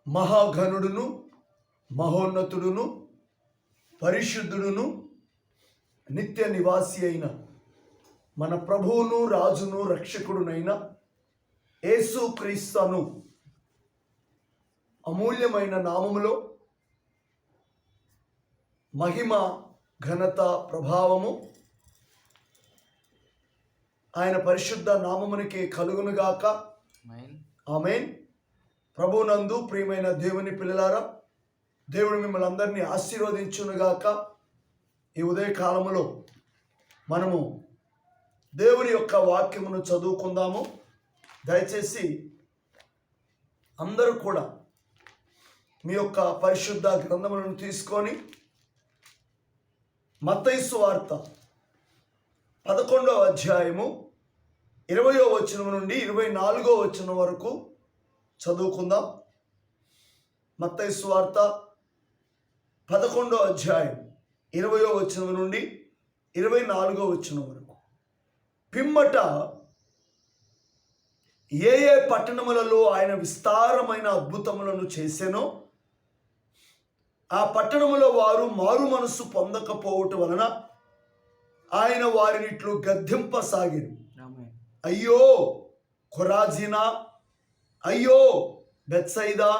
మహాఘనుడును మహోన్నతుడును పరిశుద్ధుడును నిత్య నివాసి అయిన మన ప్రభువును రాజును రక్షకుడునైన యేసుక్రీస్తును అమూల్యమైన నామములో మహిమ ఘనత ప్రభావము ఆయన పరిశుద్ధ నామమునికి కలుగునుగాక. ఆమేన్. ప్రభువునందు ప్రియమైన దేవుని పిల్లలారా, దేవుడు మిమ్మల్ని అందరినీ ఆశీర్వదించునుగాక. ఈ ఉదయకాలములో మనము దేవుని యొక్క వాక్యమును చదువుకుందాము. దయచేసి అందరూ కూడా మీ యొక్క పరిశుద్ధ గ్రంథములను తీసుకొని మత్తయి సువార్త 11వ అధ్యాయము 20వ వచనం నుండి 24వ వచనం వరకు చదువుకుందాం. మత్తయి సువార్త 11వ అధ్యాయం 20వ వచనం నుండి 24వ వచనం వరకు. పిమ్మట ఏ ఏ పట్టణములలో ఆయన విస్తారమైన అద్భుతములను చేసెనో ఆ పట్టణములో వారు మారు మనస్సు పొందకపోవటం వలన ఆయన వారినిట్లు గద్దింపసాగిను. అయ్యో ఖొరాజీనా, అయ్యో బెత్సైదా,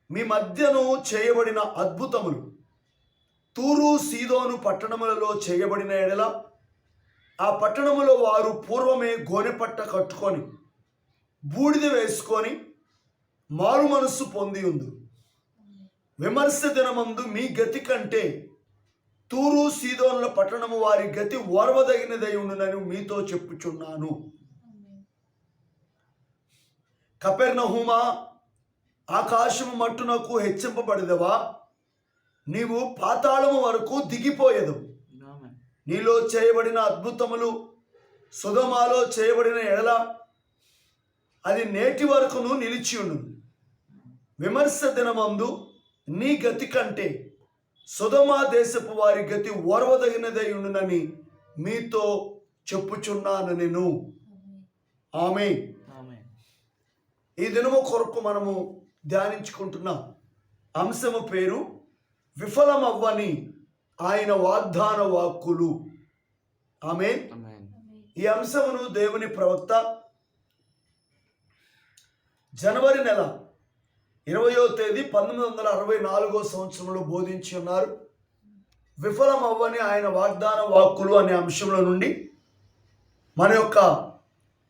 మీ మధ్యను చేయబడిన అద్భుతములు తూరు సీదోను పట్టణములలో చేయబడిన ఎడల ఆ పట్టణములో వారు పూర్వమే గోనెపట్ట కట్టుకొని బూడిద వేసుకొని మారు మనస్సు పొంది ఉందు. విమర్శ దినమందు మీ గతి కంటే తూరు సీదోనుల పట్టణము వారి గతి ఓర్వదగినదై ఉండునని మీతో చెప్పుచున్నాను. కపెర్నహూమా, ఆకాశము మట్టునకు హెచ్చింపబడదవా, నీవు పాతాళము వరకు దిగిపోయేదవు. నీలో చేయబడిన అద్భుతములు సొదొమలో చేయబడిన ఎడల అది నేటి వరకును నిలిచి ఉండు. విమర్శ దినమందు నీ గతి కంటే సొదొమ దేశపు వారి గతి ఓర్వదగినదై ఉండునని మీతో చెప్పుచున్నాను నేను. ఆమేన్. ఈ దినము కొరకు మనము ధ్యానించుకుంటున్న అంశము పేరు విఫలమవ్వని ఆయన వాగ్దాన వాక్కులు. ఆమేన్. ఈ అంశమును దేవుని ప్రవక్త జనవరి నెల 20వ తేదీ 1964వ సంవత్సరంలో బోధించి ఉన్నారు. విఫలమవ్వని ఆయన వాగ్దాన వాక్కులు అనే అంశంలో నుండి మన యొక్క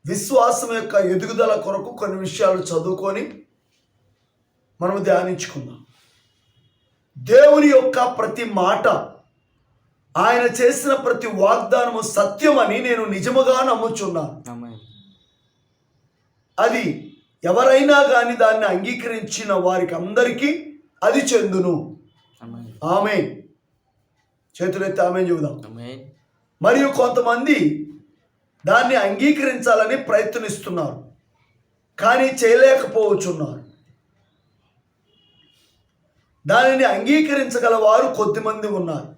విశ్వాసం యొక్క ఎదుగుదల కొరకు కొన్ని విషయాలు చదువుకొని మనము ధ్యానించుకుందాం. దేవుని యొక్క ప్రతి మాట, ఆయన చేసిన ప్రతి వాగ్దానము సత్యమని నేను నిజముగా నమ్ముచున్నాను. అది ఎవరైనా కానీ దాన్ని అంగీకరించిన వారికి అందరికీ అది చెందును. ఆమేన్. చేతులెత్తి ఆమేన్ చెబుదాం. మరియు కొంతమంది దాన్ని అంగీకరించాలని ప్రయత్నిస్తున్నారు, కానీ చేయలేకపోవచ్చున్నారు. దానిని అంగీకరించగల వారు కొద్దిమంది ఉన్నారు.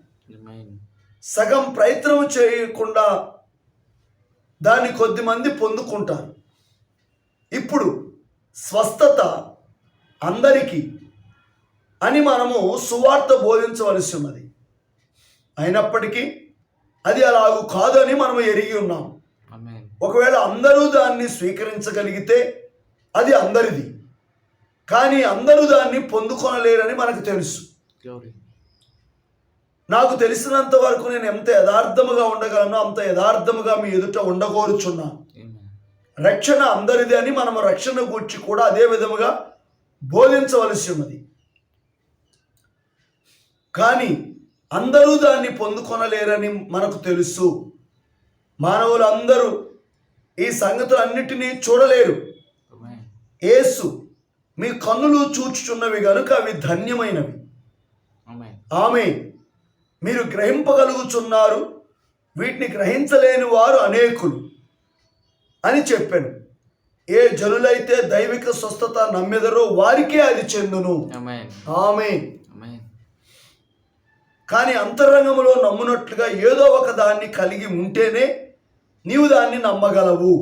సగం ప్రయత్నం చేయకుండా దాన్ని కొద్దిమంది పొందుకుంటారు. ఇప్పుడు స్వస్థత అందరికీ అని మనము సువార్త బోధించవలసి ఉన్నది. అయినప్పటికీ అది అలాగూ కాదని మనము ఎరిగి ఉన్నాం. ఒకవేళ అందరూ దాన్ని స్వీకరించగలిగితే అది అందరిది, కానీ అందరూ దాన్ని పొందుకొనలేరని మనకు తెలుసు. నాకు తెలిసినంత వరకు నేను ఎంత యథార్థముగా ఉండగలను అంత యథార్థముగా మీ ఎదుట ఉండగోరుచున్నాను. రక్షణ అందరిది అని మనము రక్షణ గురించి కూడా అదే విధముగా బోధించవలసి ఉన్నది. కానీ అందరూ దాన్ని పొందుకొనలేరని మనకు తెలుసు. మానవులు అందరూ ఈ సంగతులన్నిటినీ చూడలేరు. యేసు, మీ కన్నులు చూచుచున్నవి గనుక అవి ధన్యమైనవి. ఆమేన్. మీరు గ్రహింపగలుగుచున్నారు, వీటిని గ్రహించలేని వారు అనేకులు అని చెప్పాను. ఏ జనులైతే దైవిక స్వస్థత నమ్మెదరో వారికే అది చెందును. ఆమేన్. కానీ అంతరంగములో నమ్మునట్లుగా ఏదో ఒక దాన్ని కలిగి ఉంటేనే నీవు దాన్ని నమ్మగలవు.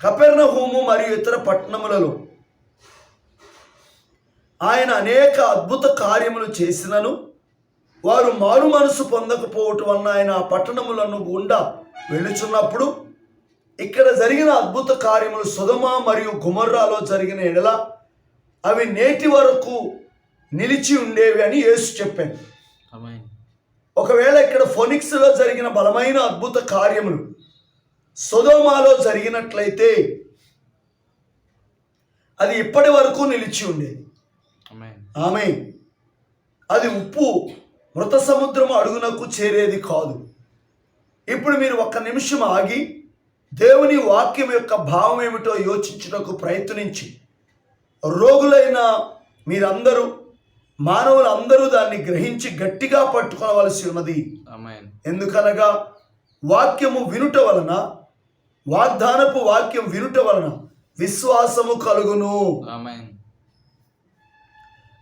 కపెర్నహూము మరియు ఇతర పట్టణములలో ఆయన అనేక అద్భుత కార్యములు చేసినను వారు మారు మనసు పొందకపోవటం వలన ఆయన ఆ పట్టణములను గుండా వెళ్ళుచున్నప్పుడు ఇక్కడ జరిగిన అద్భుత కార్యములు సొదొమ మరియు గొమొర్రాలో జరిగిన ఎడల అవి నేటి వరకు నిలిచి ఉండేవి అని యేసు చెప్పాను. ఒకవేళ ఇక్కడ ఫోనిక్స్లో జరిగిన బలమైన అద్భుత కార్యములు సొదొమలో జరిగినట్లయితే అది ఇప్పటి వరకు నిలిచి ఉండేది. ఆమేన్. అది ఉప్పు మృత సముద్రము అడుగునకు చేరేది కాదు. ఇప్పుడు మీరు ఒక్క నిమిషం ఆగి దేవుని వాక్యం యొక్క భావం ఏమిటో యోచించుటకు ప్రయత్నించి రోగులైన మీరందరూ మానవులందరూ దాన్ని గ్రహించి గట్టిగా పట్టుకోవలసి ఉన్నది. ఎందుకనగా వాక్యము వినుట వలన, వాగ్దానపు వాక్యం వినుట వలన విశ్వాసము కలుగును.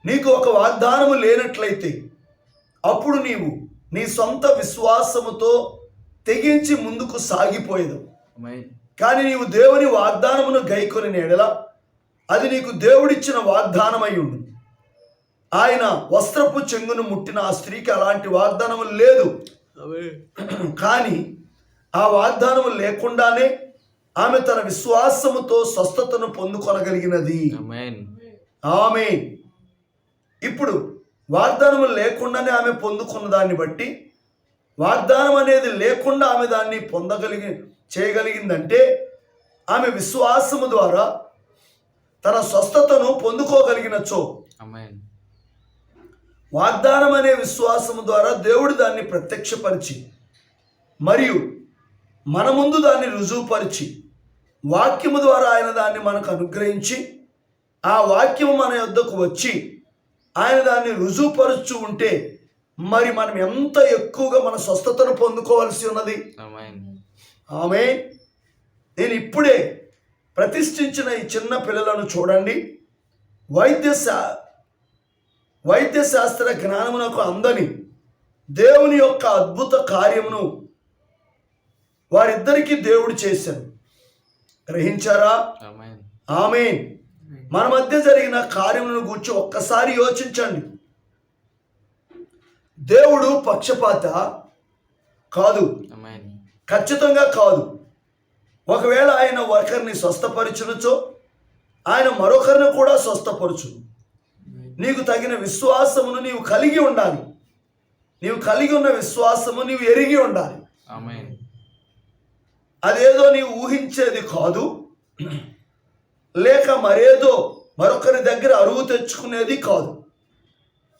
నీకు ఒక వాగ్దానము లేనట్లయితే అప్పుడు నీవు నీ సొంత విశ్వాసముతో తెగించి ముందుకు సాగిపోయేదు. కానీ నీవు దేవుని వాగ్దానమును గైకొని ఎడల అది నీకు దేవుడిచ్చిన వాగ్దానమై ఉండు. ఆయన వస్త్రపు చెంగును ముట్టిన ఆ స్త్రీకి అలాంటి వాగ్దానము లేదు. కానీ ఆ వాగ్దానము లేకుండానే ఆమె తన విశ్వాసముతో స్వస్థతను పొందుకొనగలిగినది. ఆమేన్. ఇప్పుడు వాగ్దానము లేకుండానే ఆమె పొందుకున్న దాన్ని బట్టి వాగ్దానం అనేది లేకుండా ఆమె దాన్ని చేయగలిగిందంటే ఆమె విశ్వాసము ద్వారా తన స్వస్థతను పొందుకోగలిగినచో, వాగ్దానం అనే విశ్వాసము ద్వారా దేవుడు దాన్ని ప్రత్యక్షపరిచి మరియు మన ముందు దాన్ని రుజువుపరిచి వాక్యము ద్వారా ఆయన దాన్ని మనకు అనుగ్రహించి ఆ వాక్యము మన యొద్దకు వచ్చి ఆయన దాన్ని రుజువుపరుచు ఉంటే మరి మనం ఎంత ఎక్కువగా మన స్వస్థతను పొందుకోవాల్సి ఉన్నది. ఆమేన్. నేను ఇప్పుడే ప్రతిష్ఠించిన ఈ చిన్న పిల్లలను చూడండి. వైద్య శాస్త్ర జ్ఞానమునకు అందని దేవుని యొక్క అద్భుత కార్యమును వారిద్దరికీ దేవుడు చేశారు. గ్రహించారా? ఆమేన్. మన మధ్య జరిగిన కార్యములను గురించి ఒక్కసారి యోచించండి. దేవుడు పక్షపాత కాదు, ఖచ్చితంగా కాదు. ఒకవేళ ఆయన ఒకరిని స్వస్థపరచునచో ఆయన మరొకరిని కూడా స్వస్థపరచు. నీకు తగిన విశ్వాసమును నీవు కలిగి ఉండాలి. నీవు కలిగి ఉన్న విశ్వాసము నీవు ఎరిగి ఉండాలి. అదేదో నీవు ఊహించేది కాదు, లేక మరేదో మరొకరి దగ్గర అరువు తెచ్చుకునేది కాదు.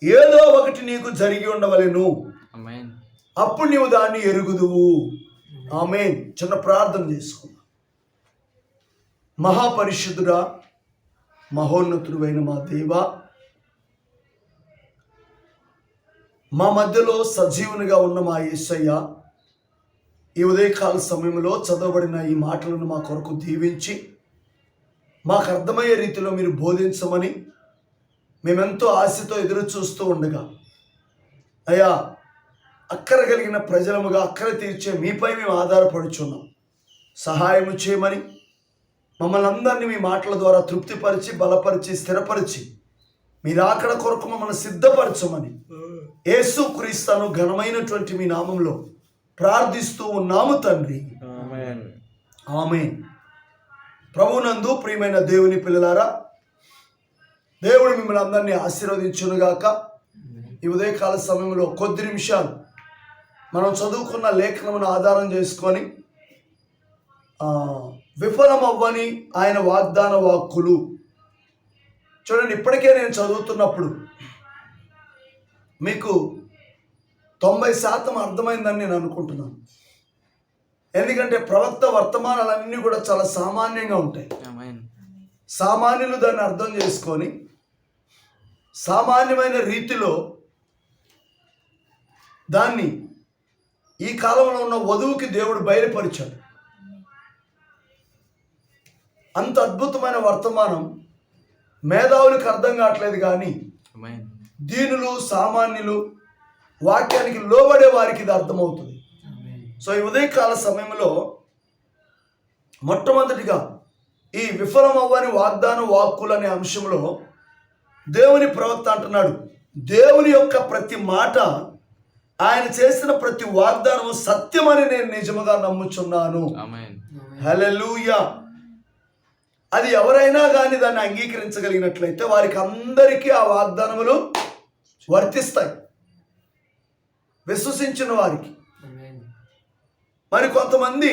ఏదో ఒకటి నీకు జరిగి ఉండవలెను, అప్పుడు నీవు దాన్ని ఎరుగుదువు. ఆమేన్. చిన్న ప్రార్థన చేసుకున్నా. మహాపరిశుద్ధుడా, మహోన్నతుడైన మా దేవా, మా మధ్యలో సజీవునిగా ఉన్న మా యేసయ్య, ఈ ఉదయకాల సమయంలో చదవబడిన ఈ మాటలను మా కొరకు దీవించి మాకు అర్థమయ్యే రీతిలో మీరు బోధించమని మేమెంతో ఆశతో ఎదురు చూస్తూ ఉండగా, అయ్యా అక్కర కలిగిన ప్రజలముగా అక్కర తీర్చే మీపై మేము ఆధారపడుచున్నాం. సహాయము చేయమని మమ్మల్ని అందరినీ మీ మాటల ద్వారా తృప్తిపరిచి బలపరిచి స్థిరపరిచి మీరు ఆకడ కొరకు మమ్మల్ని సిద్ధపరచమని యేసు క్రీస్తును ఘనమైనటువంటి మీ నామంలో ప్రార్థిస్తూ ఉన్నాము తండ్రి. ఆమేన్. ప్రభునందు ప్రియమైన దేవుని పిల్లలారా, దేవుడు మిమ్మల్ని అందరినీ ఆశీర్వదించునుగాక. ఈ ఉదయకాల సమయంలో కొద్ది నిమిషాలు మనం చదువుకున్న లేఖనమును ఆధారం చేసుకొని విఫలమవ్వని ఆయన వాగ్దాన వాక్కులు చూడండి. ఇప్పటికే నేను చదువుతున్నప్పుడు మీకు 90% అర్థమైందని నేను అనుకుంటున్నాను. ఎందుకంటే ప్రవక్త వర్తమానాలన్నీ కూడా చాలా సామాన్యంగా ఉంటాయి. సామాన్యులు దాన్ని అర్థం చేసుకొని సామాన్యమైన రీతిలో దాన్ని ఈ కాలంలో ఉన్న వధువుకి దేవుడు బయలుపరిచాడు. అంత అద్భుతమైన వర్తమానం మేధావులకు అర్థం కావట్లేదు, కానీ దీనులు సామాన్యులు వాక్యానికి లోబడే వారికి ఇది అర్థమవుతుంది. సో ఈ ఉదయకాల సమయంలో మొట్టమొదటిగా ఈ విఫలమవ్వని వాగ్దాన వాక్కులు అనే అంశంలో దేవుని ప్రవక్త అంటున్నాడు, దేవుని యొక్క ప్రతి మాట, ఆయన చేసిన ప్రతి వాగ్దానము సత్యమని నేను నిజముగా నమ్ముచున్నాను. హల్లెలూయా. అది ఎవరైనా కానీ దాన్ని అంగీకరించగలిగినట్లయితే వారికి అందరికీ ఆ వాగ్దానములు వర్తిస్తాయి, విశ్వసించిన వారికి. మరి కొంతమంది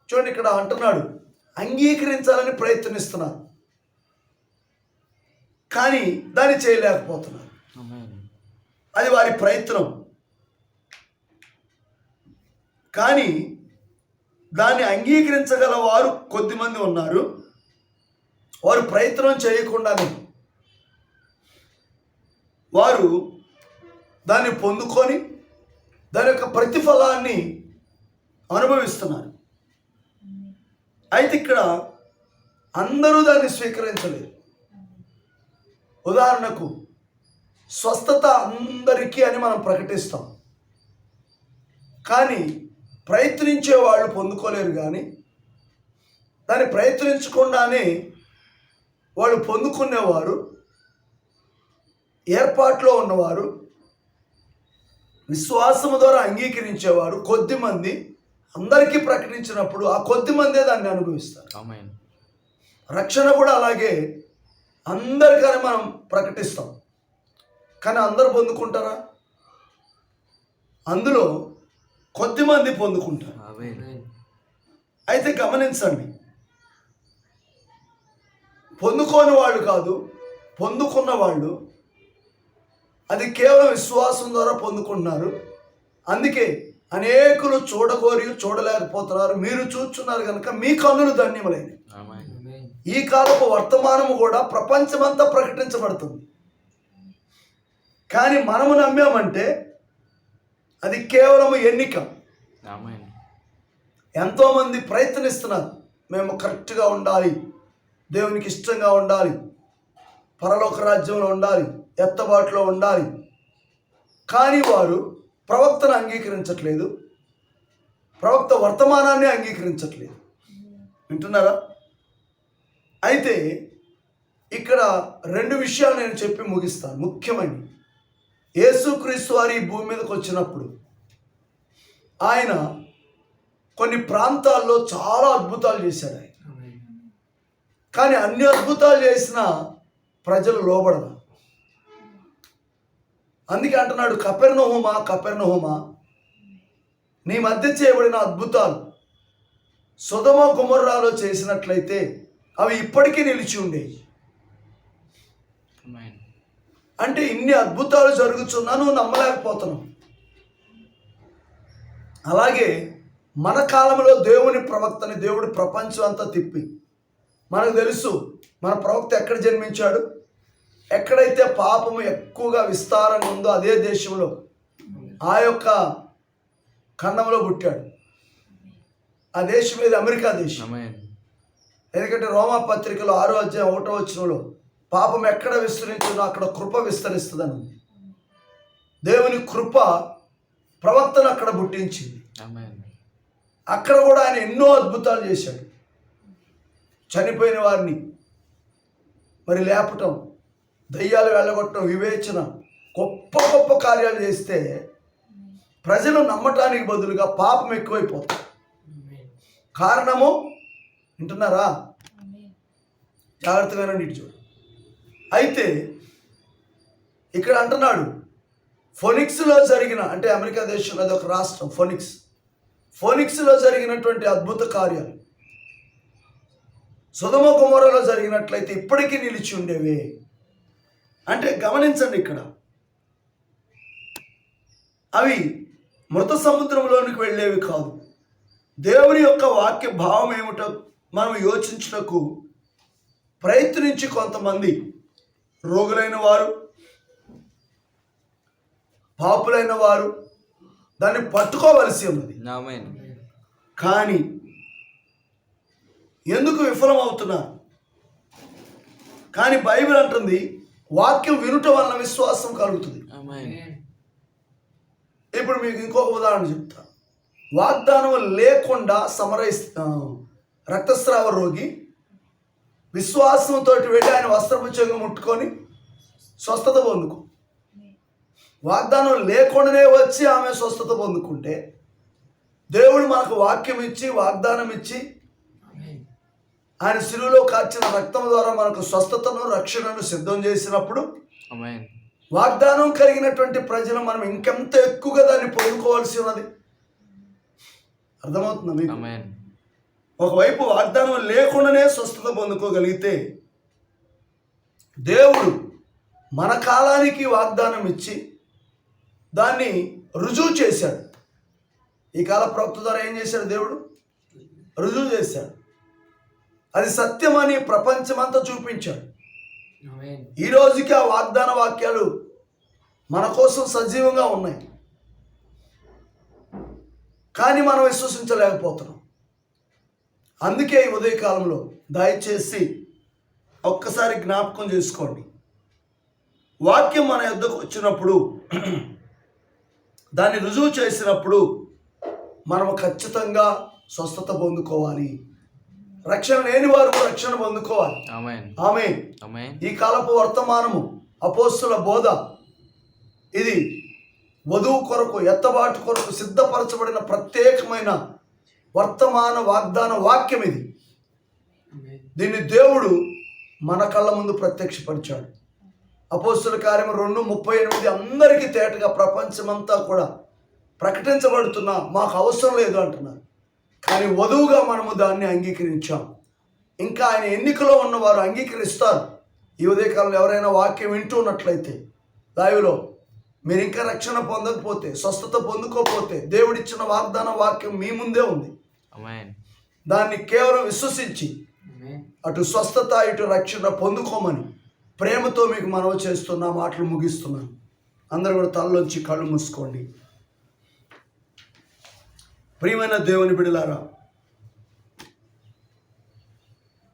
చూడండి, ఇక్కడ అంటున్నాడు అంగీకరించాలని ప్రయత్నిస్తున్నారు, కానీ దాన్ని చేయలేకపోతున్నారు. అది వారి ప్రయత్నం. కానీ దాన్ని అంగీకరించగల వారు కొద్దిమంది ఉన్నారు. వారు ప్రయత్నం చేయకుండానే వారు దాన్ని పొందుకొని దాని యొక్క ప్రతిఫలాన్ని అనుభవిస్తున్నారు. అయితే ఇక్కడ అందరూ దాన్ని స్వీకరించలేరు. ఉదాహరణకు స్వస్థత అందరికీ అని మనం ప్రకటిస్తాం, కానీ ప్రయత్నించే వాళ్ళు పొందుకోలేరు. కానీ దాన్ని ప్రయత్నించకుండానే వాళ్ళు పొందుకునేవారు, ఏర్పాట్లో ఉన్నవారు, విశ్వాసము ద్వారా అంగీకరించేవారు కొద్దిమంది అందరికీ ప్రకటించినప్పుడు ఆ కొద్దిమందే దాన్ని అనుభవిస్తారు. రక్షణ కూడా అలాగే అందరికీ మనం ప్రకటిస్తాం, కానీ అందరూ పొందుకుంటారా? అందులో కొద్దిమంది పొందుకుంటారు. అయితే గమనించండి, పొందుకోని వాళ్ళు కాదు, పొందుకున్న వాళ్ళు అది కేవలం విశ్వాసం ద్వారా పొందుకుంటున్నారు. అందుకే అనేకులు చూడగోరి చూడలేకపోతున్నారు. మీరు చూస్తున్నారు కనుక మీ కన్నులు ధన్యములైనవి. ఈ కాలపు వర్తమానము కూడా ప్రపంచమంతా ప్రకటించబడుతుంది, కానీ మనము నమ్మామంటే అది కేవలము ఎన్నిక. ఎంతోమంది ప్రయత్నిస్తున్నారు, మేము కరెక్ట్గా ఉండాలి, దేవునికి ఇష్టంగా ఉండాలి, పరలోక రాజ్యంలో ఉండాలి, ఎత్తబాటులో ఉండాలి, కానీ వారు ప్రవక్తను అంగీకరించట్లేదు, ప్రవక్త వర్తమానాన్ని అంగీకరించట్లేదు. వింటున్నారా? అయితే ఇక్కడ రెండు విషయాలు నేను చెప్పి ముగిస్తాను. ముఖ్యమైనవి, యేసుక్రీస్తు వారు ఈ భూమి మీదకి వచ్చినప్పుడు ఆయన కొన్ని ప్రాంతాల్లో చాలా అద్భుతాలు చేశాడు ఆయన. కానీ అన్ని అద్భుతాలు చేసిన ప్రజలు లోబడరు. అందుకే అంటున్నాడు, కపెర్నహూమా కపెర్నహూమా, నీ మధ్య చేయబడిన అద్భుతాలు సొదొమ గొమొర్రాలో చేసినట్లయితే అవి ఇప్పటికీ నిలిచి ఉండేవి. అంటే ఇన్ని అద్భుతాలు జరుగుతున్నా నువ్వు నమ్మలేకపోతున్నావు. అలాగే మన కాలంలో దేవుని ప్రవక్తని దేవుడు ప్రపంచం అంతా తిప్పి, మనకు తెలుసు మన ప్రవక్త ఎక్కడ జన్మించాడు, ఎక్కడైతే పాపము ఎక్కువగా విస్తారంగా ఉందో అదే దేశంలో ఆ యొక్క ఖండంలో పుట్టాడు. ఆ దేశం ఏది? అమెరికా దేశం. ఎందుకంటే రోమా పత్రికలో 6వ అధ్యాయం 1వ వచనంలో పాపం ఎక్కడ విస్తరించిందో అక్కడ కృప విస్తరిస్తుందని ఉంది. దేవుని కృప ప్రవక్తను అక్కడ పుట్టించింది. అక్కడ కూడా ఆయన ఎన్నో అద్భుతాలు చేశాడు. చనిపోయిన వారిని మరి లేపటం, దయ్యాలు వెళ్ళగొట్టడం, వివేచన, గొప్ప గొప్ప కార్యాలు చేస్తే ప్రజలు నమ్మటానికి బదులుగా పాపం ఎక్కువైపోతుంది. కారణము వింటున్నారా? జాగ్రత్తగా నీటి చూడు. అయితే ఇక్కడ అంటున్నాడు, ఫోనిక్స్లో జరిగిన, అంటే అమెరికా దేశంలో అది ఒక రాష్ట్రం, ఫోనిక్స్లో జరిగినటువంటి అద్భుత కార్యాలు సొదొమ గొమొర్రాలో జరిగినట్లయితే ఇప్పటికీ నిలిచి ఉండేవి. అంటే గమనించండి, ఇక్కడ అవి మృత సముద్రంలోనికి వెళ్ళేవి కాదు. దేవుని యొక్క వాక్య భావం ఏమిటో మనం యోచించుటకు ప్రయత్నించి కొంతమంది రోగులైన వారు, పాపులైన వారు దాన్ని పట్టుకోవలసి ఉన్నది. కానీ ఎందుకు విఫలమవుతున్నారు? కానీ బైబిల్ అంటుంది వాక్యం వినుట వలన విశ్వాసం కలుగుతుంది. ఇప్పుడు మీకు ఇంకొక ఉదాహరణ చెప్తా. వాగ్దానం లేకుండా రక్తస్రావ రోగి విశ్వాసంతో వెళ్ళి ఆయన వస్త్రపు చెంగు ముట్టుకొని స్వస్థత పొందుకో. వాగ్దానం లేకుండానే వచ్చి ఆమె స్వస్థత పొందుకుంటే, దేవుడు మనకు వాక్యం ఇచ్చి వాగ్దానం ఇచ్చి ఆయన శిలువలో కార్చిన రక్తం ద్వారా మనకు స్వస్థతను రక్షణను సిద్ధం చేసినప్పుడు వాగ్దానం కలిగినటువంటి ప్రజలు మనం ఇంకెంత ఎక్కువగా దాన్ని పొందుకోవాల్సి ఉన్నది. అర్థమవుతుందా మీకు? ఒకవైపు వాగ్దానం లేకుండానే స్వస్థత పొందుకోగలిగితే, దేవుడు మన కాలానికి వాగ్దానం ఇచ్చి దాన్ని రుజువు చేశాడు. ఈ కాల ప్రవక్త ద్వారా ఏం చేశాడు? దేవుడు రుజువు చేశాడు. అది సత్యమని ప్రపంచమంతా చూపించాడు. ఈ రోజుకి ఆ వాగ్దాన వాక్యాలు మన కోసం సజీవంగా ఉన్నాయి, కానీ మనం విశ్వసించలేకపోతున్నాం. అందుకే ఈ ఉదయకాలంలో దయచేసి ఒక్కసారి జ్ఞాపకం చేసుకోండి. వాక్యం మన యొద్దకు వచ్చినప్పుడు, దాన్ని రుజువు చేసినప్పుడు మనం ఖచ్చితంగా స్వస్థత పొందుకోవాలి. రక్షణ లేని వారు రక్షణ పొందుకోవాలి. ఆమేన్. ఈ కాలపు వర్తమానము, అపోస్తుల బోధ, ఇది వధువు కొరకు, ఎత్తబాటు కొరకు సిద్ధపరచబడిన ప్రత్యేకమైన వర్తమాన వాగ్దాన వాక్యం ఇది. దీన్ని దేవుడు మన కళ్ళ ముందు ప్రత్యక్షపరిచాడు. అపోస్తుల కార్యము 2:38 అందరికీ తేటగా ప్రపంచమంతా కూడా ప్రకటించబడుతున్నా మాకు అవసరం లేదు అంటున్నారు. కానీ వధువుగా మనము దాన్ని అంగీకరించాం. ఇంకా ఆయన ఎన్నికలో ఉన్నవారు అంగీకరిస్తారు. ఈ ఉదయకాలంలో ఎవరైనా వాక్యం వింటున్నట్లయితే లైవ్లో మీరు ఇంకా రక్షణ పొందకపోతే, స్వస్థత పొందుకోకపోతే, దేవుడిచ్చిన వాగ్దాన వాక్యం మీ ముందే ఉంది. దాన్ని కేవలం విశ్వసించి అటు స్వస్థత ఇటు రక్షణ పొందుకోమని ప్రేమతో మీకు మనవి చేస్తున్నా. మాటలు ముగిస్తున్నాను. అందరూ కూడా తలలోంచి కళ్ళు మూసుకోండి. ప్రియమైన దేవుని బిడ్డలారా,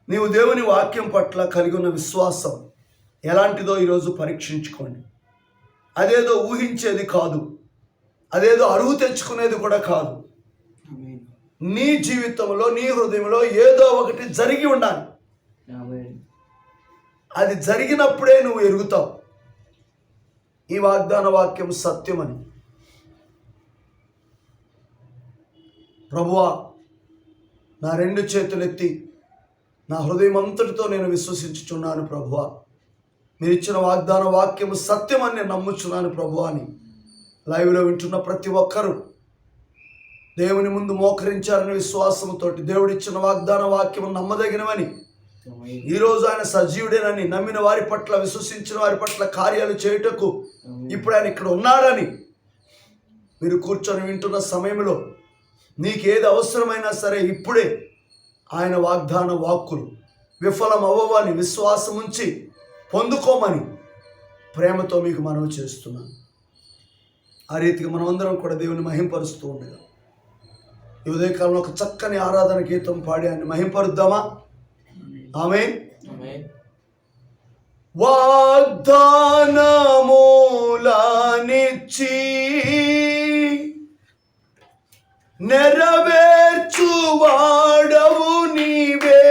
నీవు దేవుని వాక్యం పట్ల కలిగి ఉన్న విశ్వాసం ఎలాంటిదో ఈరోజు పరీక్షించుకోండి. అదేదో ఊహించేది కాదు, అదేదో అరువు తెచ్చుకునేది కూడా కాదు. నీ జీవితంలో, నీ హృదయంలో ఏదో ఒకటి జరిగి ఉండాలి. అది జరిగినప్పుడే నువ్వు ఎరుగుతావు ఈ వాగ్దాన వాక్యం సత్యమని. ప్రభువా, నా 2 చేతులెత్తి నా హృదయం అంతటితో నేను విశ్వసించుచున్నాను ప్రభువా. మీరు ఇచ్చిన వాగ్దాన వాక్యము సత్యమని నేను నమ్ముచున్నాను ప్రభువా అని లైవ్లో వింటున్న ప్రతి ఒక్కరూ దేవుని ముందు మోకరించారని విశ్వాసంతో, దేవుడిచ్చిన వాగ్దాన వాక్యము నమ్మదగినవని, ఈరోజు ఆయన సజీవుడేనని నమ్మిన వారి పట్ల, విశ్వసించిన వారి పట్ల కార్యాలు చేయుటకు ఇప్పుడు ఆయన ఇక్కడ ఉన్నాడని మీరు కూర్చొని వింటున్న సమయంలో నీకేది అవసరమైనా సరే ఇప్పుడే ఆయన వాగ్దాన వాక్కులు విఫలం అవ్వవని విశ్వాసం ఉంచి పొందుకోమని ప్రేమతో మీకు మనవి చేస్తున్నాను. ఆ రీతిగా మనమందరం కూడా దేవుని మహింపరుస్తూ ఉండగా ఈ ఉదయకాలంలో ఒక చక్కని ఆరాధన గీతం పాడి ఆయన మహింపరుద్దామా? ఆమేన్. వాగ్దానములనిచ్చి నెరవేర్చువాడవు నీవే,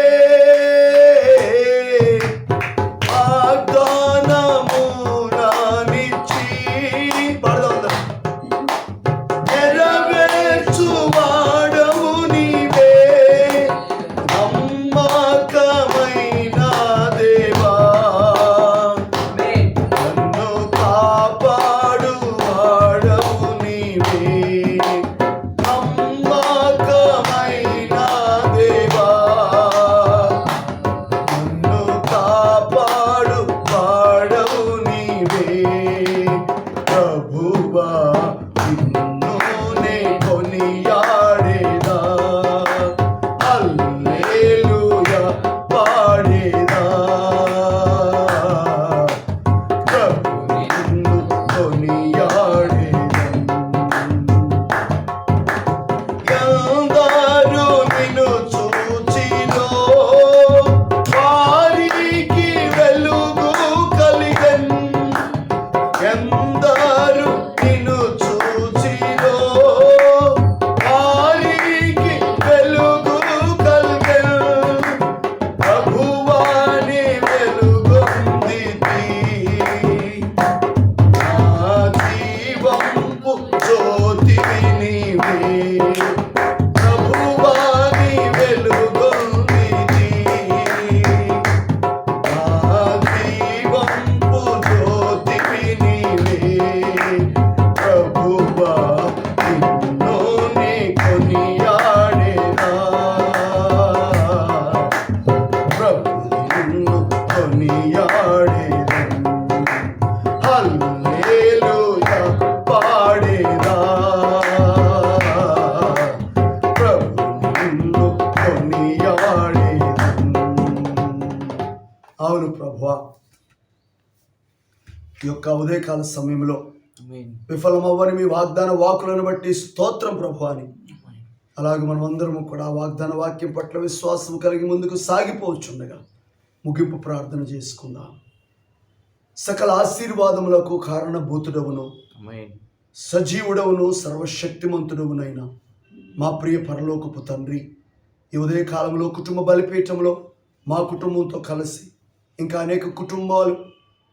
వాగ్దానములనిచ్చి నెరవేర్చువాడవు నీవే, నమ్మకమైన దేవా, నన్ను కాపాడువాడవు నీవే, నమ్మకమైన హల్లెలూయా పాడేదా, ప్రభు నిన్ను కొనియాడేదను. అవును ప్రభువా, ఈ యొక్క ఉదయకాల సమయంలో విఫలమవ్వని మీ వాగ్దాన వాకులను బట్టి స్తోత్రం ప్రభు అని. అలాగే మనం అందరము కూడా వాగ్దాన వాక్యం పట్ల విశ్వాసం కలిగి ముందుకు సాగిపోవచ్చుండగా ముగింపు ప్రార్థన చేసుకుందాం. సకల ఆశీర్వాదములకు కారణభూతుడవును, సజీవుడవును, సర్వశక్తిమంతుడవునైనా మా ప్రియ పరలోకపు తండ్రి, ఈ ఉదయ కాలంలో కుటుంబ బలిపీఠంలో మా కుటుంబంతో కలిసి ఇంకా అనేక కుటుంబాలు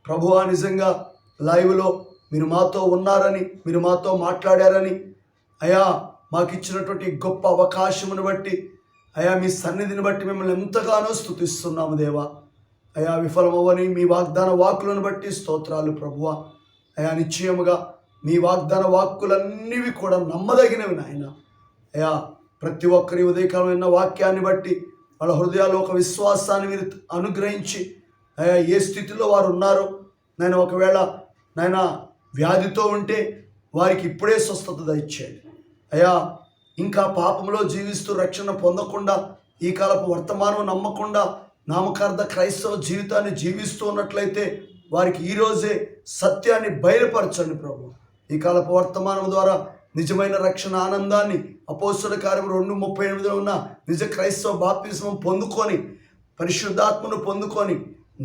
ప్రభువా నిజంగా లైవ్లో మీరు మాతో ఉన్నారని, మీరు మాతో మాట్లాడారని, అయా మాకు ఇచ్చినటువంటి గొప్ప అవకాశమును బట్టి, అయా మీ సన్నిధిని బట్టి మిమ్మల్ని ఎంతగానో స్తుతిస్తున్నాము దేవా. అయా విఫలమవ్వని మీ వాగ్దాన వాక్కులను బట్టి స్తోత్రాలు ప్రభువా. అయా నిశ్చయముగా మీ వాగ్దాన వాక్కులన్నీవి కూడా నమ్మదగినవి నాయన. అయా ప్రతి ఒక్కరి ఉదయకాలమైన వాక్యాన్ని బట్టి వాళ్ళ హృదయాల్లో ఒక విశ్వాసాన్ని మీరు అనుగ్రహించి, అయా ఏ స్థితిలో వారు ఉన్నారో నేను, ఒకవేళ నాయన వ్యాధితో ఉంటే వారికి ఇప్పుడే స్వస్థత దయచేయండి. అయా ఇంకా పాపంలో జీవిస్తూ రక్షణ పొందకుండా, ఈ కాలపు వర్తమానం నమ్మకుండా నామకార్థ క్రైస్తవ జీవితాన్ని జీవిస్తూ ఉన్నట్లయితే వారికి ఈరోజే సత్యాన్ని బయలుపరచండి ప్రభు. ఈ కాలపు వర్తమానం ద్వారా నిజమైన రక్షణ ఆనందాన్ని అపోస్తలుల కార్యం 2:38 ఉన్న నిజ క్రైస్తవ బాప్తిస్మం పొందుకొని, పరిశుద్ధాత్మను పొందుకొని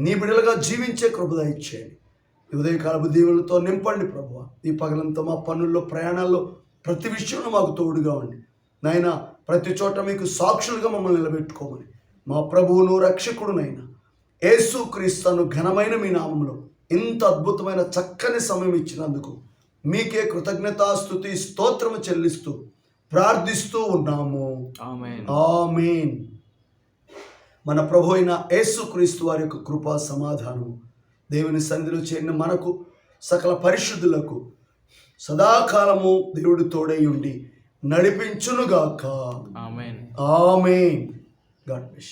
నీ బిడ్డలుగా జీవించే కృప దయచేయండి. ఈ ఉదయకాలపు దీవులతో నింపండి ప్రభువా. ఈ పగలంతా మా పనుల్లో, ప్రయాణాల్లో ప్రతి విషయంలో మాకు తోడుగా ఉండి నాయన, ప్రతి చోట మీకు సాక్షులుగా మమ్మల్ని నిలబెట్టుకోమని మా ప్రభువును రక్షకుడునైనా యేసుక్రీస్తును ఘనమైన మీ నామంలో ఇంత అద్భుతమైన చక్కని సమయం ఇచ్చినందుకు మీకే కృతజ్ఞతాస్తుతి స్తోత్రము చెల్లిస్తూ ప్రార్థిస్తూ ఉన్నాము. ఆమేన్. మన ప్రభు అయిన యేసుక్రీస్తు వారి యొక్క కృపా సమాధానము దేవుని సన్నిధిలో చేరిన మనకు సకల పరిశుద్ధులకు సదాకాలము దేవుడు తోడై ఉండి నడిపించునుగాక. ఆమేన్. God bless.